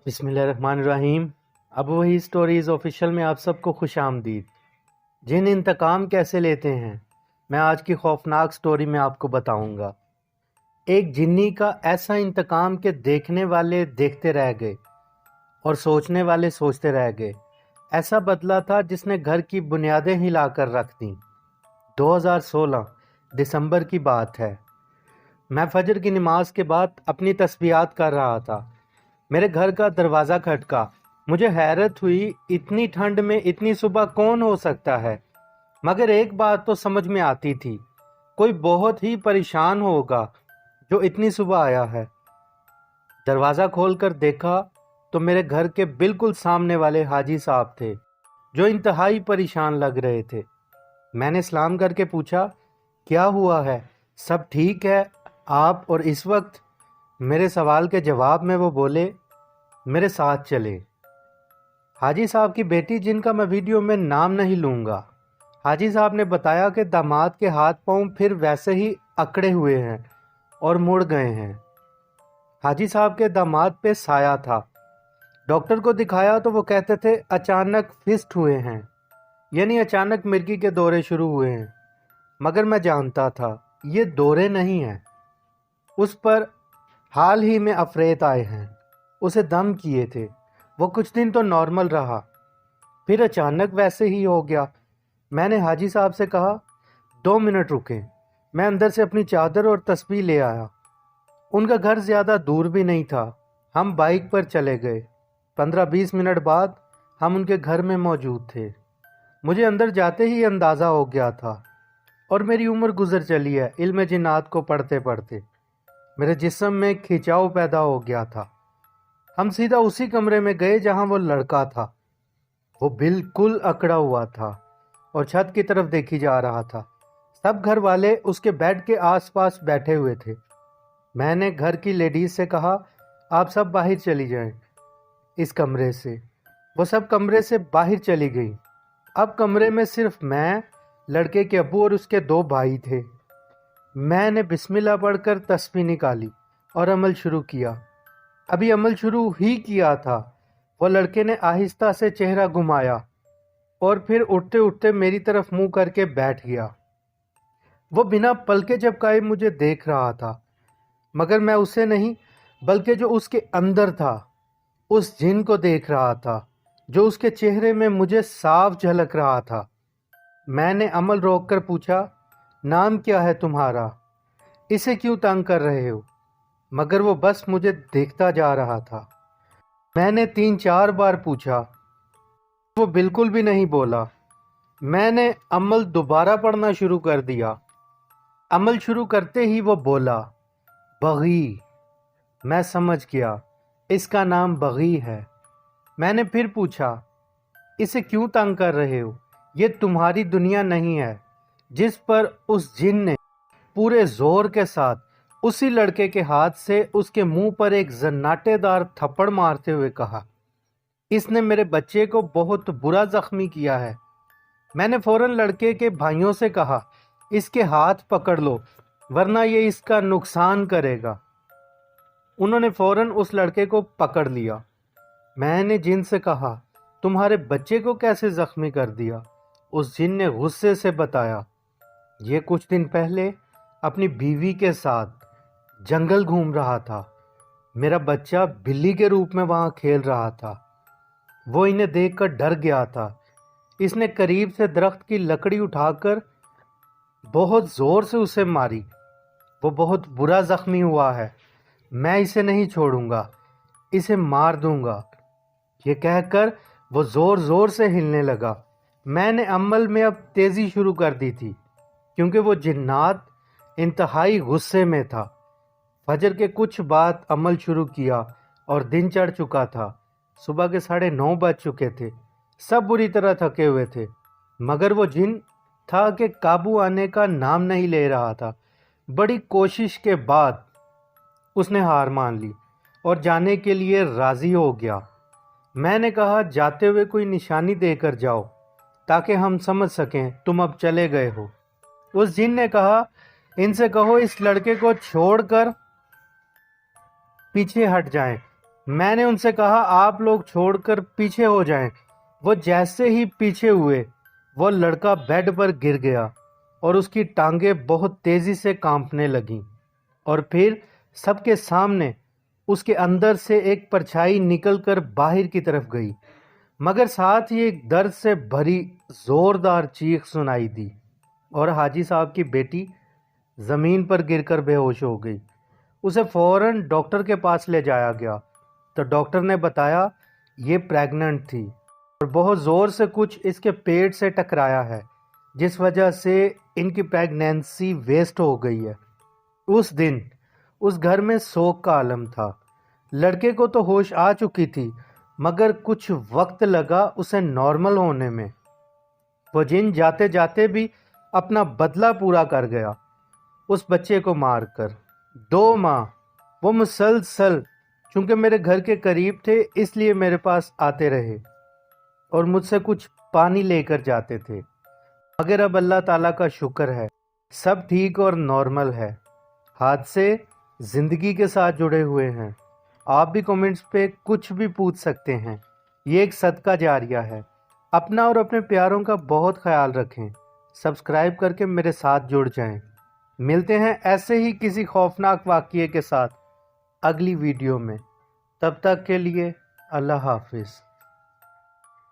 बिस्मिल्लाहिर्रहमानिर्रहीम। अब वही स्टोरीज़ ऑफिशियल में आप सबको खुश आमदीद। जिन इंतकाम कैसे लेते हैं, मैं आज की खौफनाक स्टोरी में आपको बताऊंगा। एक जिन्नी का ऐसा इंतकाम के देखने वाले देखते रह गए और सोचने वाले सोचते रह गए। ऐसा बदला था जिसने घर की बुनियादें हिला कर रख दी। 2016 दिसंबर की बात है। मैं फजर की नमाज के बाद अपनी तस्बीहात कर रहा था। मेरे घर का दरवाज़ा खटका। मुझे हैरत हुई, इतनी ठंड में इतनी सुबह कौन हो सकता है। मगर एक बात तो समझ में आती थी, कोई बहुत ही परेशान होगा जो इतनी सुबह आया है। दरवाज़ा खोलकर देखा तो मेरे घर के बिल्कुल सामने वाले हाजी साहब थे, जो इंतहाई परेशान लग रहे थे। मैंने सलाम करके पूछा, क्या हुआ है, सब ठीक है आप? और इस वक्त मेरे सवाल के जवाब में वो बोले, मेरे साथ चले। हाजी साहब की बेटी, जिनका मैं वीडियो में नाम नहीं लूँगा, हाजी साहब ने बताया कि दामाद के हाथ पांव फिर वैसे ही अकड़े हुए हैं और मुड़ गए हैं। हाजी साहब के दामाद पे साया था। डॉक्टर को दिखाया तो वो कहते थे अचानक फिस्ट हुए हैं, यानी अचानक मिर्गी के दौरे शुरू हुए हैं। मगर मैं जानता था ये दौरे नहीं हैं, उस पर हाल ही में अफरेत आए हैं, उसे दम किए थे। वो कुछ दिन तो नॉर्मल रहा, फिर अचानक वैसे ही हो गया। मैंने हाजी साहब से कहा, 2 मिनट रुकें। मैं अंदर से अपनी चादर और तस्बीह ले आया। उनका घर ज़्यादा दूर भी नहीं था। हम बाइक पर चले गए। 15-20 मिनट बाद हम उनके घर में मौजूद थे। मुझे अंदर जाते ही अंदाज़ा हो गया था, और मेरी उम्र गुजर चली है इल्म जिन्नात को पढ़ते पढ़ते। मेरे जिस्म में खिंचाव पैदा हो गया था। हम सीधा उसी कमरे में गए जहां वो लड़का था। वो बिल्कुल अकड़ा हुआ था और छत की तरफ देखी जा रहा था। सब घर वाले उसके बेड के आसपास बैठे हुए थे। मैंने घर की लेडीज से कहा, आप सब बाहर चली जाएं इस कमरे से। वो सब कमरे से बाहर चली गई। अब कमरे में सिर्फ मैं, लड़के के अब्बू और उसके 2 भाई थे। मैंने बिस्मिल्लाह पढ़कर तस्बीह निकाली और अमल शुरू किया। अभी अमल शुरू ही किया था, वो लड़के ने आहिस्ता से चेहरा घुमाया और फिर उठते उठते मेरी तरफ मुंह करके बैठ गया। वो बिना पलके झपकाए मुझे देख रहा था, मगर मैं उसे नहीं बल्कि जो उसके अंदर था उस जिन को देख रहा था, जो उसके चेहरे में मुझे साफ झलक रहा था। मैंने अमल रोककर पूछा, नाम क्या है तुम्हारा? इसे क्यों तंग कर रहे हो? मगर वो बस मुझे देखता जा रहा था। मैंने 3-4 बार पूछा, वो बिल्कुल भी नहीं बोला। मैंने अमल दोबारा पढ़ना शुरू कर दिया। अमल शुरू करते ही वो बोला, बगी। मैं समझ गया, इसका नाम बगी है। मैंने फिर पूछा, इसे क्यों तंग कर रहे हो? ये तुम्हारी दुनिया नहीं है। जिस पर उस जिन ने पूरे जोर के साथ उसी लड़के के हाथ से उसके मुंह पर एक जन्नाटेदार थप्पड़ मारते हुए कहा, इसने मेरे बच्चे को बहुत बुरा जख्मी किया है। मैंने फौरन लड़के के भाइयों से कहा, इसके हाथ पकड़ लो वरना ये इसका नुकसान करेगा। उन्होंने फौरन उस लड़के को पकड़ लिया। मैंने जिन से कहा, तुम्हारे बच्चे को कैसे जख्मी कर दिया? उस जिन ने गुस्से से बताया, ये कुछ दिन पहले अपनी बीवी के साथ जंगल घूम रहा था। मेरा बच्चा बिल्ली के रूप में वहां खेल रहा था। वो इन्हें देखकर डर गया था। इसने करीब से दरख्त की लकड़ी उठाकर बहुत जोर से उसे मारी। वो बहुत बुरा जख्मी हुआ है। मैं इसे नहीं छोड़ूंगा, इसे मार दूंगा। ये कहकर वो जोर जोर से हिलने लगा। मैंने अमल में अब तेजी शुरू कर दी थी, क्योंकि वो जिन्नात इंतहाई गुस्से में था। फजर के कुछ बाद अमल शुरू किया और दिन चढ़ चुका था। सुबह के 9:30 बज चुके थे। सब बुरी तरह थके हुए थे, मगर वो जिन था कि काबू आने का नाम नहीं ले रहा था। बड़ी कोशिश के बाद उसने हार मान ली और जाने के लिए राजी हो गया। मैंने कहा, जाते हुए कोई निशानी देकर जाओ ताकि हम समझ सकें तुम अब चले गए हो। उस जिन ने कहा, इनसे कहो इस लड़के को छोड़कर पीछे हट जाएं। میں نے उनसे कहा आप लोग छोड़कर पीछे हो जाएं। वो जैसे ही पीछे हुए वो लड़का बेड पर गिर गया और उसकी टांगें बहुत तेजी से कांपने लगीं और फिर सबके सामने उसके अंदर से एक परछाई निकलकर बाहर की तरफ गई, मगर साथ ही एक दर्द से भरी जोरदार चीख सुनाई दी और हाजी साहब की बेटी जमीन पर गिरकर बेहोश हो गई। उसे फौरन डॉक्टर के पास ले जाया गया तो डॉक्टर ने बताया ये प्रेग्नेंट थी और बहुत ज़ोर से कुछ इसके पेट से टकराया है, जिस वजह से इनकी प्रेगनेंसी वेस्ट हो गई है। उस दिन उस घर में शोक का आलम था। लड़के को तो होश आ चुकी थी, मगर कुछ वक्त लगा उसे नॉर्मल होने में। वो जिन जाते जाते भी अपना बदला पूरा कर गया, उस बच्चे को मारकर। 2 माह वो मुसलसल, चूंकि मेरे घर के करीब थे इसलिए मेरे पास आते रहे और मुझसे कुछ पानी लेकर जाते थे, मगर अब अल्लाह ताला का शुक्र है सब ठीक और नॉर्मल है। हादसे ज़िंदगी के साथ जुड़े हुए हैं। आप भी कमेंट्स पे कुछ भी पूछ सकते हैं। ये एक सदका जारिया है। अपना और अपने प्यारों का बहुत ख्याल रखें। सब्सक्राइब करके मेरे साथ जुड़ जाएं। मिलते हैं ऐसे ही किसी खौफनाक वाक़ये के साथ अगली वीडियो में। तब तक के लिए अल्लाह हाफिज़।